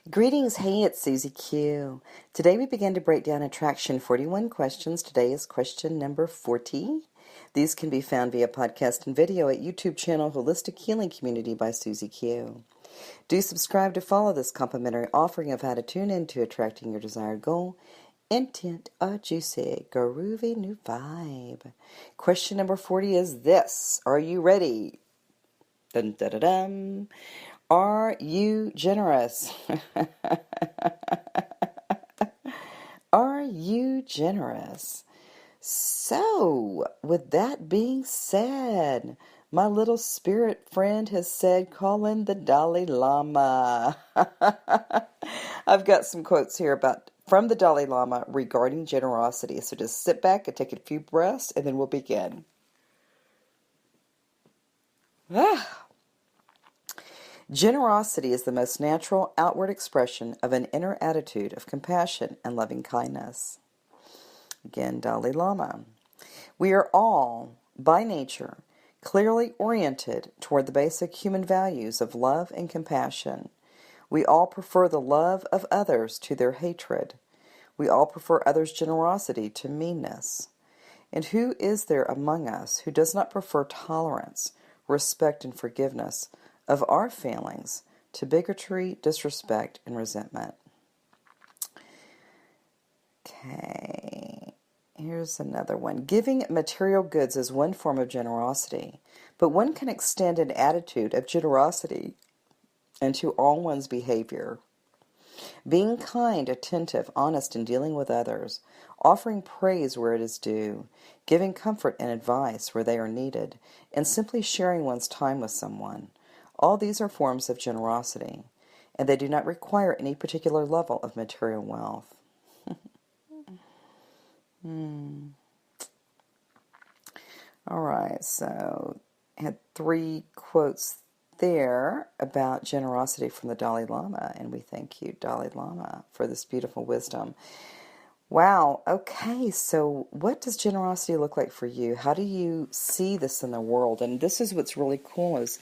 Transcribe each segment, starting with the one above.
Greetings, hey, it's Susie Q. Today we begin to break down Attraction 41 questions. Today is question number 40. These can be found via podcast and video at YouTube channel Holistic Healing Community by Susie Q. Do subscribe to follow this complimentary offering of how to tune into attracting your desired goal. Intent, a juicy, groovy new vibe. Question number 40 is this. Are you ready? Dun, dun, dun, dun. Are you generous? Are you generous? So, with that being said, my little spirit friend has said, call in the Dalai Lama. I've got some quotes here from the Dalai Lama regarding generosity. So just sit back and take a few breaths, and then we'll begin. Generosity is the most natural outward expression of an inner attitude of compassion and loving kindness. Again, Dalai Lama. We are all, by nature, clearly oriented toward the basic human values of love and compassion. We all prefer the love of others to their hatred. We all prefer others' generosity to meanness. And who is there among us who does not prefer tolerance, respect, and forgiveness of our failings to bigotry, disrespect, and resentment? Okay, here's another one. Giving material goods is one form of generosity, but one can extend an attitude of generosity into all one's behavior. Being kind, attentive, honest in dealing with others, offering praise where it is due, giving comfort and advice where they are needed, and simply sharing one's time with someone. All these are forms of generosity, and they do not require any particular level of material wealth. All right, so I had 3 quotes there about generosity from the Dalai Lama, and we thank you, Dalai Lama, for this beautiful wisdom. Wow, okay, so what does generosity look like for you? How do you see this in the world? And this is what's really cool is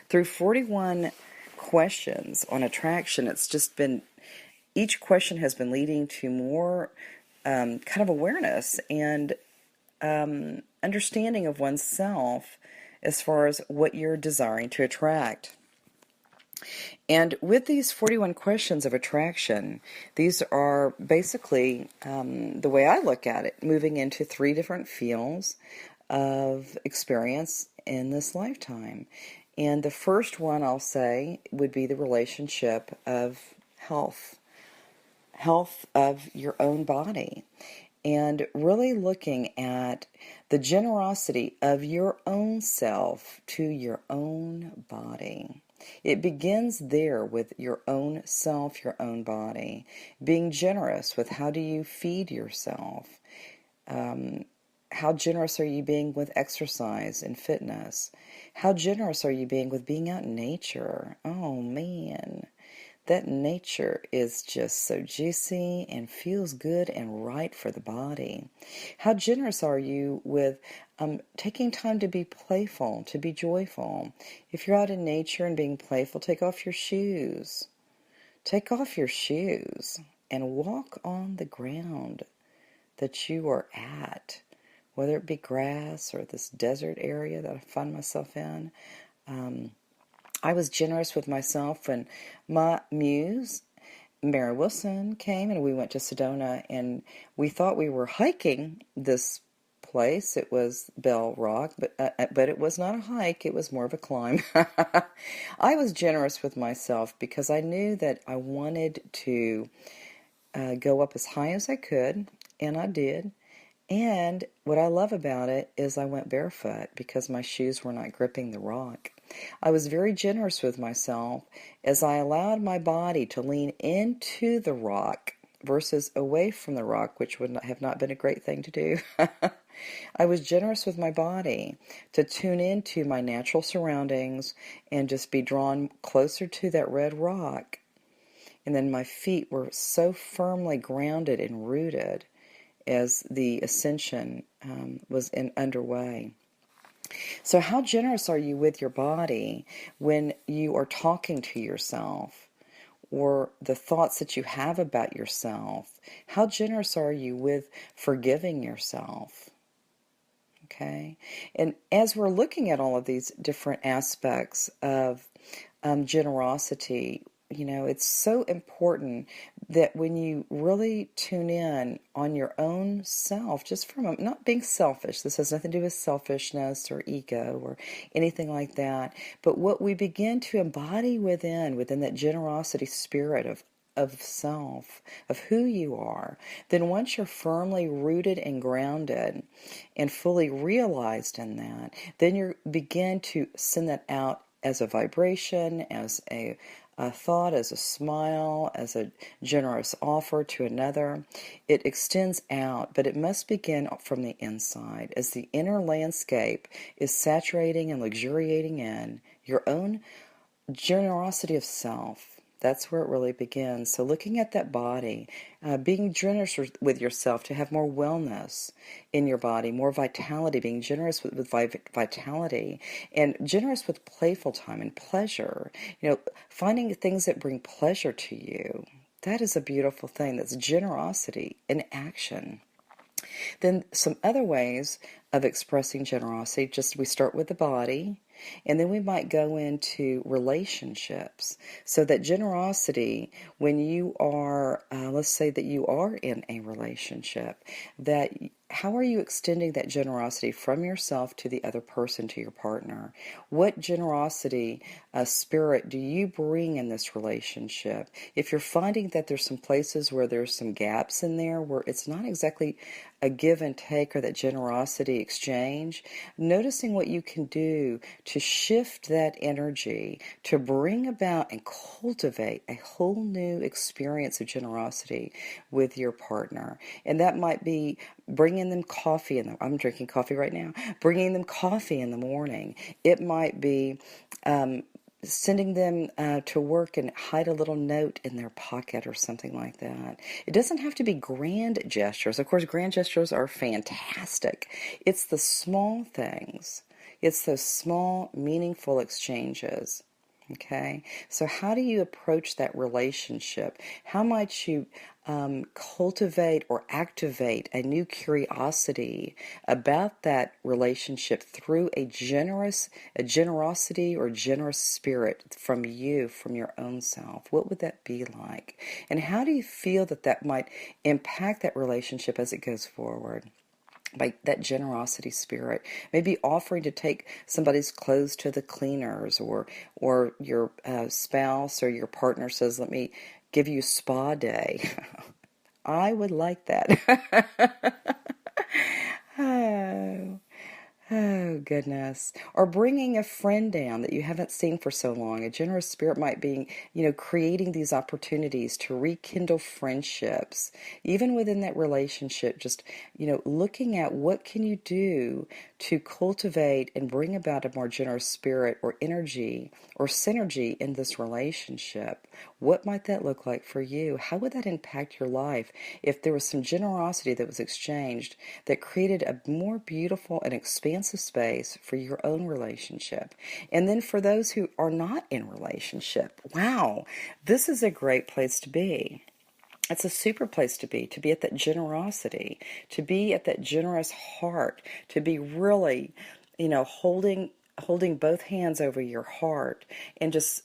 through 41 questions on attraction, it's just been, each question has been leading to more kind of awareness and understanding of oneself as far as what you're desiring to attract. And with these 41 questions of attraction, these are basically, the way I look at it, moving into 3 different fields of experience in this lifetime. And the first one, I'll say, would be the relationship of health of your own body. And really looking at the generosity of your own self to your own body. It begins there with your own self, your own body. Being generous with how do you feed yourself? How generous are you being with exercise and fitness? How generous are you being with being out in nature? Oh, man. That nature is just so juicy and feels good and right for the body. How generous are you with taking time to be playful, to be joyful? If you're out in nature and being playful, take off your shoes. Take off your shoes and walk on the ground that you are at, whether it be grass or this desert area that I find myself in. I was generous with myself when my muse, Mary Wilson, came and we went to Sedona, and we thought we were hiking this place. It was Bell Rock, but it was not a hike. It was more of a climb. I was generous with myself because I knew that I wanted to go up as high as I could, and I did. And what I love about it is I went barefoot because my shoes were not gripping the rock. I was very generous with myself as I allowed my body to lean into the rock versus away from the rock, which would have not been a great thing to do. I was generous with my body to tune into my natural surroundings and just be drawn closer to that red rock. And then my feet were so firmly grounded and rooted as the ascension was underway. So how generous are you with your body when you are talking to yourself? or the thoughts that you have about yourself? How generous are you with forgiving yourself? Okay? And as we're looking at all of these different aspects of generosity, it's so important that when you really tune in on your own self, just from not being selfish, this has nothing to do with selfishness or ego or anything like that, but what we begin to embody within that generosity spirit of self, of who you are, then once you're firmly rooted and grounded and fully realized in that, then you begin to send that out as a vibration, as a thought, as a smile, as a generous offer to another. It extends out, but it must begin from the inside, as the inner landscape is saturating and luxuriating in your own generosity of self. That's where it really begins. So looking at that body, being generous with yourself to have more wellness in your body, more vitality, being generous with vitality, and generous with playful time and pleasure. Finding things that bring pleasure to you. That is a beautiful thing. That's generosity in action. Then some other ways of expressing generosity, we start with the body, and then we might go into relationships. So that generosity, when you are, let's say that you are in a relationship, that how are you extending that generosity from yourself to the other person, to your partner? What generosity spirit do you bring in this relationship? If you're finding that there's some places where there's some gaps in there, where it's not exactly a give and take or that generosity exchange, noticing what you can do to shift that energy, to bring about and cultivate a whole new experience of generosity with your partner. And that might be bringing them coffee I'm drinking coffee right now, bringing them coffee in the morning. It might be sending them to work and hide a little note in their pocket or something like that. It doesn't have to be grand gestures. Of course, grand gestures are fantastic. It's the small things. It's those small, meaningful exchanges. Okay? So how do you approach that relationship? How might you cultivate or activate a new curiosity about that relationship through a generosity or generous spirit from you, from your own self? What would that be like? And how do you feel that might impact that relationship as it goes forward? By that generosity spirit, maybe offering to take somebody's clothes to the cleaners, or your spouse or your partner says, let me give you spa day. I would like that. Oh. Oh, goodness. Or bringing a friend down that you haven't seen for so long. A generous spirit might be, creating these opportunities to rekindle friendships. Even within that relationship, just, looking at what can you do to cultivate and bring about a more generous spirit or energy or synergy in this relationship. What might that look like for you? How would that impact your life if there was some generosity that was exchanged that created a more beautiful and expansive space for your own relationship? And then for those who are not in relationship, wow, this is a great place to be. It's a super place to be at that generosity, to be at that generous heart, to be really, holding both hands over your heart and just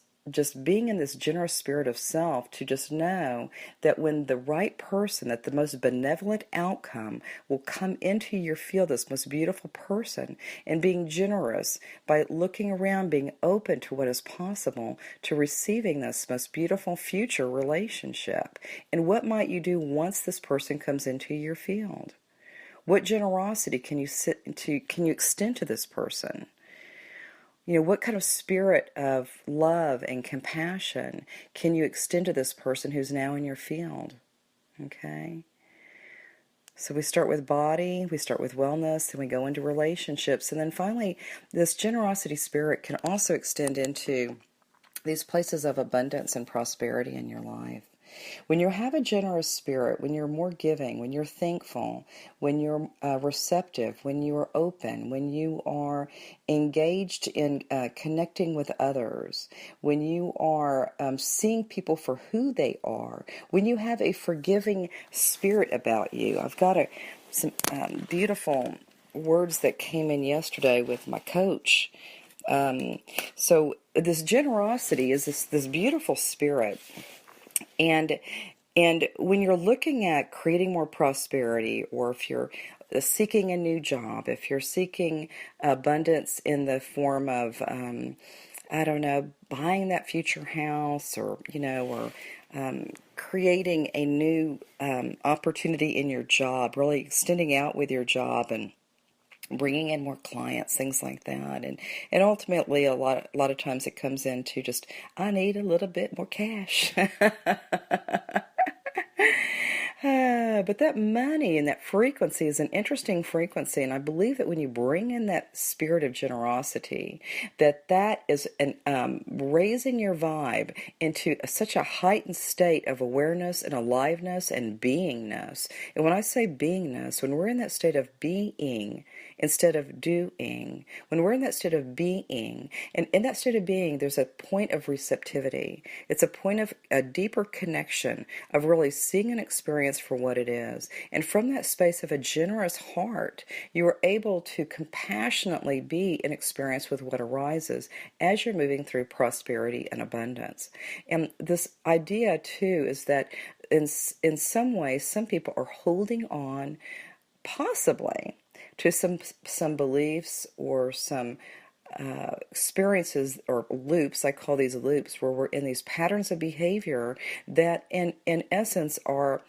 being in this generous spirit of self, to just know that when the right person, that the most benevolent outcome will come into your field, this most beautiful person, and being generous by looking around, being open to what is possible, to receiving this most beautiful future relationship. And what might you do once this person comes into your field? What generosity can you extend to this person? What kind of spirit of love and compassion can you extend to this person who's now in your field? Okay? So we start with body, we start with wellness, and we go into relationships. And then finally, this generosity spirit can also extend into these places of abundance and prosperity in your life. When you have a generous spirit, when you're more giving, when you're thankful, when you're receptive, when you are open, when you are engaged in connecting with others, when you are seeing people for who they are, when you have a forgiving spirit about you. I've got some beautiful words that came in yesterday with my coach. So this generosity is this beautiful spirit. And when you're looking at creating more prosperity, or if you're seeking a new job, if you're seeking abundance in the form of, I don't know, buying that future house, or, or creating a new opportunity in your job, really extending out with your job and bringing in more clients, things like that, and ultimately a lot of times it comes into just, I need a little bit more cash. But that money and that frequency is an interesting frequency, and I believe that when you bring in that spirit of generosity, that is raising your vibe into such a heightened state of awareness and aliveness and beingness. And when I say beingness, when we're in that state of being instead of doing, when we're in that state of being, and in that state of being, there's a point of receptivity. It's a point of a deeper connection, of really seeing an experience for what it is. And from that space of a generous heart, you are able to compassionately be in experience with what arises as you're moving through prosperity and abundance. And this idea, too, is that in some ways, some people are holding on, possibly, to some beliefs or some experiences or loops. I call these loops, where we're in these patterns of behavior that in essence are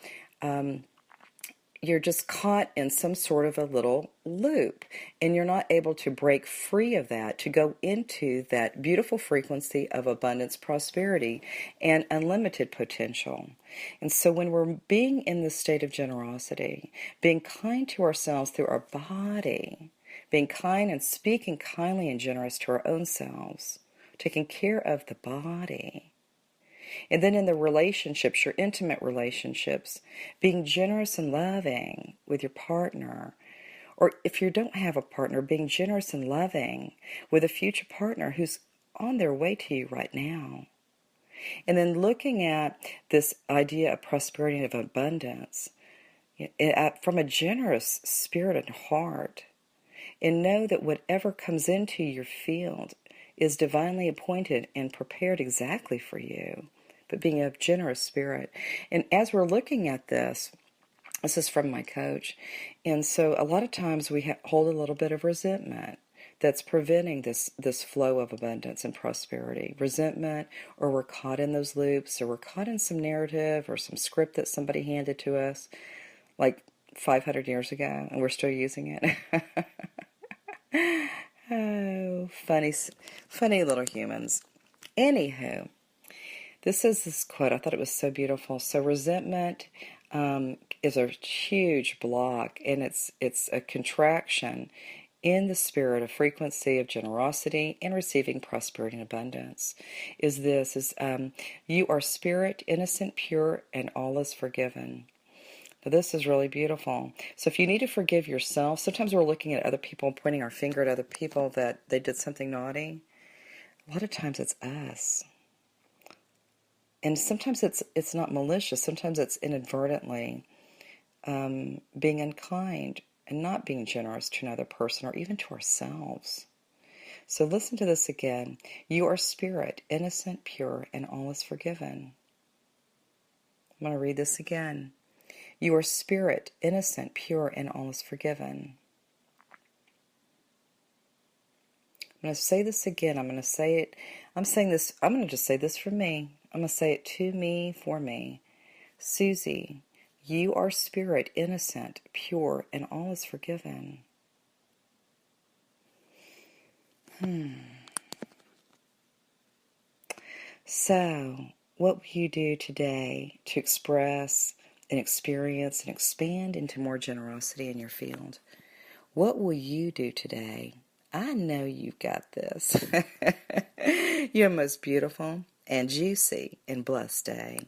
you're just caught in some sort of a little loop, and you're not able to break free of that, to go into that beautiful frequency of abundance, prosperity, and unlimited potential. And so when we're being in this state of generosity, being kind to ourselves through our body, being kind and speaking kindly and generous to our own selves, taking care of the body, and then in the relationships, your intimate relationships, being generous and loving with your partner. Or if you don't have a partner, being generous and loving with a future partner who's on their way to you right now. And then looking at this idea of prosperity and of abundance from a generous spirit and heart. And know that whatever comes into your field is divinely appointed and prepared exactly for you, but being a generous spirit. And as we're looking at this is from my coach, and so a lot of times we hold a little bit of resentment that's preventing this flow of abundance and prosperity. Resentment, or we're caught in those loops, or we're caught in some narrative or some script that somebody handed to us like 500 years ago, and we're still using it. Oh, funny little humans. Anywho, this is this quote. I thought it was so beautiful. So resentment is a huge block, and it's a contraction in the spirit of frequency of generosity and receiving prosperity and abundance. You are spirit, innocent, pure, and all is forgiven. Now, this is really beautiful. So if you need to forgive yourself, sometimes we're looking at other people, pointing our finger at other people that they did something naughty. A lot of times it's us. And sometimes it's not malicious. Sometimes it's inadvertently being unkind and not being generous to another person or even to ourselves. So listen to this again. You are spirit, innocent, pure, and all is forgiven. I'm going to read this again. You are spirit, innocent, pure, and all is forgiven. I'm going to say this again. I'm going to say it. I'm going to just say this for me. I'm going to say it to me, for me. Susie, you are spirit, innocent, pure, and all is forgiven. So, what will you do today to express and experience and expand into more generosity in your field? What will you do today? I know you've got this. You're most beautiful and juicy and blessed day.